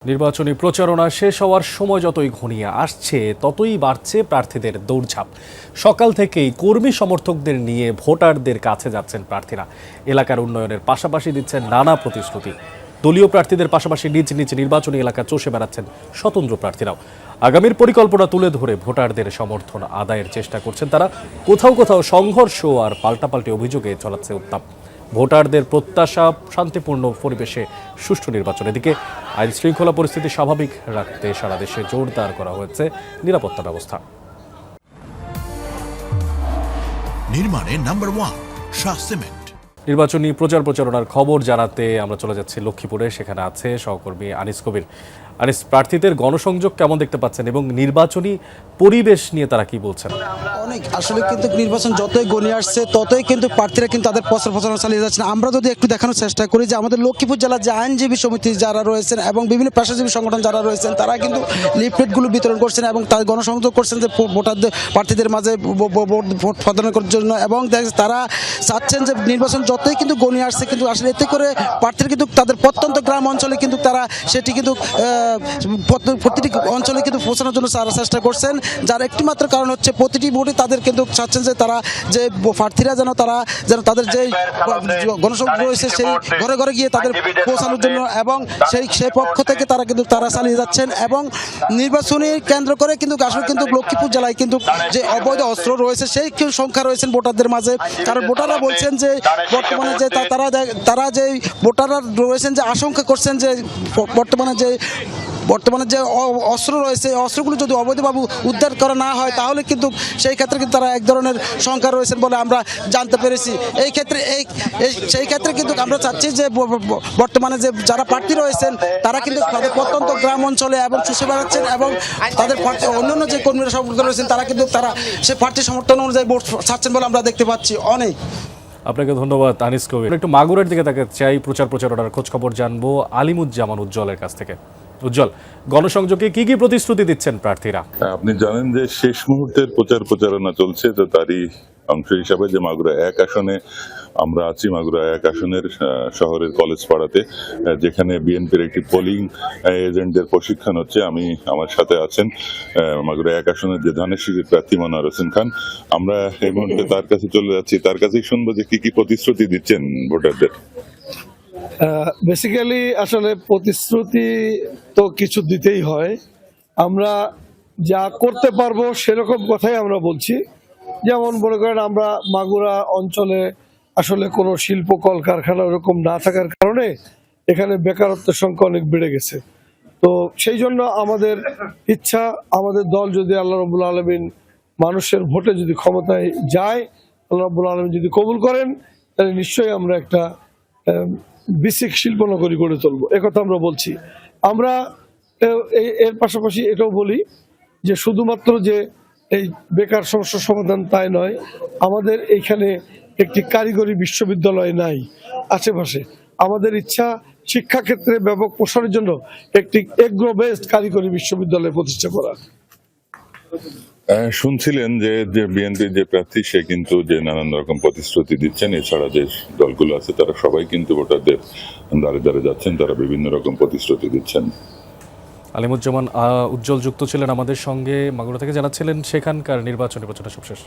নির্বাচনী প্রচারণা শেষ হওয়ার সময় যতই ঘনিয়ে আসছে ততই বাড়ছে প্রার্থীদের দৌড়ঝাঁপ। সকাল থেকেই কর্মী সমর্থকদের নিয়ে ভোটারদের কাছে যাচ্ছেন প্রার্থীরা। এলাকার উন্নয়নের পাশাপাশি দিচ্ছেন নানা প্রতিশ্রুতি। দলীয় প্রার্থীদের পাশাপাশি নিজ নিজ নির্বাচনী এলাকা চষে বেড়াচ্ছেন স্বতন্ত্র প্রার্থীরাও। আগামীর পরিকল্পনা তুলে ধরে ভোটারদের সমর্থন আদায়ের চেষ্টা করছেন তারা। কোথাও কোথাও সংঘর্ষ আর পাল্টাপাল্টি অভিযোগে চলাচ্ছে উত্তাপ। ভোটারদের প্রত্যাশা শান্তিপূর্ণ পরিবেশে সুষ্ঠু নির্বাচন। এদিকে আইন শৃঙ্খলা পরিস্থিতি স্বাভাবিক রাখতে সারা দেশে জোরদার করা হয়েছে নিরাপত্তা ব্যবস্থা। নির্মাণে নাম্বার 1 শাহ সিমেন্ট। নির্বাচনী প্রচারণার খবর জানাতে আমরা চলে যাচ্ছি লক্ষ্মীপুরে। সেখানে আছে সহকর্মী আনিস কবির। আনিস, প্রার্থীদের গণসংযোগ কেমন দেখতে পাচ্ছেন এবং নির্বাচনী পরিবেশ নিয়ে তারা কি বলছেন? অনেক আসলে কিন্তু নির্বাচন যতই গণিয়ে আসছে ততই কিন্তু প্রার্থীরা কিন্তু তাদের প্রচারণা চালিয়ে যাচ্ছেন। আমরা যদি একটু দেখানোর চেষ্টা করি যে আমাদের লক্ষ্মীপুর জেলার যে আইনজীবী সমিতি যারা রয়েছেন এবং বিভিন্ন পেশাজীবী সংগঠন যারা রয়েছেন তারা কিন্তু লিফলেটগুলো বিতরণ করছেন এবং তার গণসংযোগ করছেন যে ভোটারদের প্রার্থীদের মাঝে ভোট প্রদানের জন্য। এবং তারা চাচ্ছেন যে নির্বাচন যতই কিন্তু গণিয়ে আসছে কিন্তু আসলে এতে করে প্রার্থীরা কিন্তু তাদের প্রত্যন্ত গ্রাম অঞ্চলে কিন্তু তারা সেটি কিন্তু প্রতিটি অঞ্চলে কিন্তু পৌঁছানোর জন্য তারা চেষ্টা করছেন। যার একটি মাত্র কারণ হচ্ছে প্রতিটি ভোটে তাদের কিন্তু চাচ্ছেন যে তারা যে প্রার্থীরা যেন তাদের যে গণসংযোগ রয়েছে সেই ঘরে ঘরে গিয়ে তাদের পৌঁছানোর জন্য এবং সেই পক্ষ থেকে তারা চালিয়ে যাচ্ছেন। এবং নির্বাচনী কেন্দ্র করে কিন্তু আসলে কিন্তু লক্ষ্মীপুর জেলায় কিন্তু যে অবৈধ অস্ত্র রয়েছে সেই সংখ্যা রয়েছেন ভোটারদের মাঝে। কারণ ভোটাররা বলছেন যে বর্তমানে যে তারা যে ভোটাররা রয়েছেন যে আশঙ্কা করছেন যে বর্তমানে যে অস্ত্র রয়েছে অস্ত্রগুলো যদি অবৈধভাবে উদ্ধার করা না হয় তাহলে কিন্তু সেই ক্ষেত্রে কিন্তু তারা এক ধরনের শঙ্কা রয়েছেন বলে আমরা জানতে পেরেছি। সেই ক্ষেত্রে কিন্তু আমরা চাচ্ছি যে বর্তমানে যে যারা প্রার্থী রয়েছেন তারা কিন্তু তাদের প্রত্যন্ত গ্রাম অঞ্চলে এবং চষে বেড়াচ্ছেন এবং তাদের অন্যান্য যে কর্মীরা সমর্থন রয়েছেন তারা কিন্তু সেই প্রার্থী সমর্থন অনুযায়ী ভোট ছাড়ছেন বলে আমরা দেখতে পাচ্ছি। অনেক আপনাকে ধন্যবাদ আনিস কবির। একটু মাগুরের দিকে তাকে চাই, প্রচারণার খোঁজ খবর জানবো আলিমুজ্জামান উজ্জ্বলের কাছ থেকে। উজ্জ্বল, গণসংযোগে কি কি প্রতিশ্রুতি দিচ্ছেন প্রার্থীরা? আপনি জানেন যে শেষ মুহূর্তের প্রচারণা চলছে, তো তারই অংশ হিসাবে যে মাগুরা 1 আসনে আমরা আছি। মাগুরা 1 আসনের শহরের কলেজ পাড়াতে যেখানে বিএনপির একটি পোলিং এজেন্টদের প্রশিক্ষণ হচ্ছে। আমার সাথে আছেন মাগুরা 1 আসনের যে ধানের শীষের প্রার্থী মনোয়ার হোসেন খান। আমরা এই মুহূর্তে তার কাছে চলে যাচ্ছি, তার কাছেই শুনবো যে কি কি প্রতিশ্রুতি দিচ্ছেন ভোটারদের। বেসিক্যালি আসলে প্রতিশ্রুতি তো কিছু দিতেই হয়। আমরা যা করতে পারবো সেরকম কথাই আমরা বলছি। যেমন মনে করেন আমরা মাগুরা অঞ্চলে আসলে কোনো শিল্প কলকারখানা ওরকম না থাকার কারণে এখানে বেকারত্বের সংখ্যা অনেক বেড়ে গেছে। তো সেই জন্য আমাদের ইচ্ছা, আমাদের দল যদি আল্লাহ রাব্বুল আলামিন মানুষের ভোটে যদি ক্ষমতায় যায়, আল্লাহ রাব্বুল আলামিন যদি কবুল করেন, তাহলে নিশ্চয়ই আমরা একটা বেসিক শিল্পনগরী গড়ে তুলবো, একথা আমরা বলছি। আমরা এর পাশাপাশি এটাও বলি যে শুধুমাত্র যে এই বেকার সমস্যার সমাধান তাই নয়, আমাদের এইখানে একটি কারিগরি বিশ্ববিদ্যালয় নাই আশেপাশে। আমাদের ইচ্ছা শিক্ষাক্ষেত্রে ব্যাপক প্রসারের জন্য একটি এগ্রো বেসড কারিগরি বিশ্ববিদ্যালয় প্রতিষ্ঠা করা। শুনছিলেন যে বিএনপির যে প্রার্থী সে কিন্তু যে নানান রকম প্রতিশ্রুতি দিচ্ছেন। এছাড়া যে দলগুলো আছে তারা সবাই কিন্তু ভোটারদের দ্বারে দ্বারে যাচ্ছেন, তারা বিভিন্ন রকম প্রতিশ্রুতি দিচ্ছেন। আলিমুজ্জামান উজ্জ্বল যুক্ত ছিলেন আমাদের সঙ্গে মাগুরা থেকে, জানাচ্ছিলেন সেখানকার নির্বাচনী প্রচারণা সব শেষ।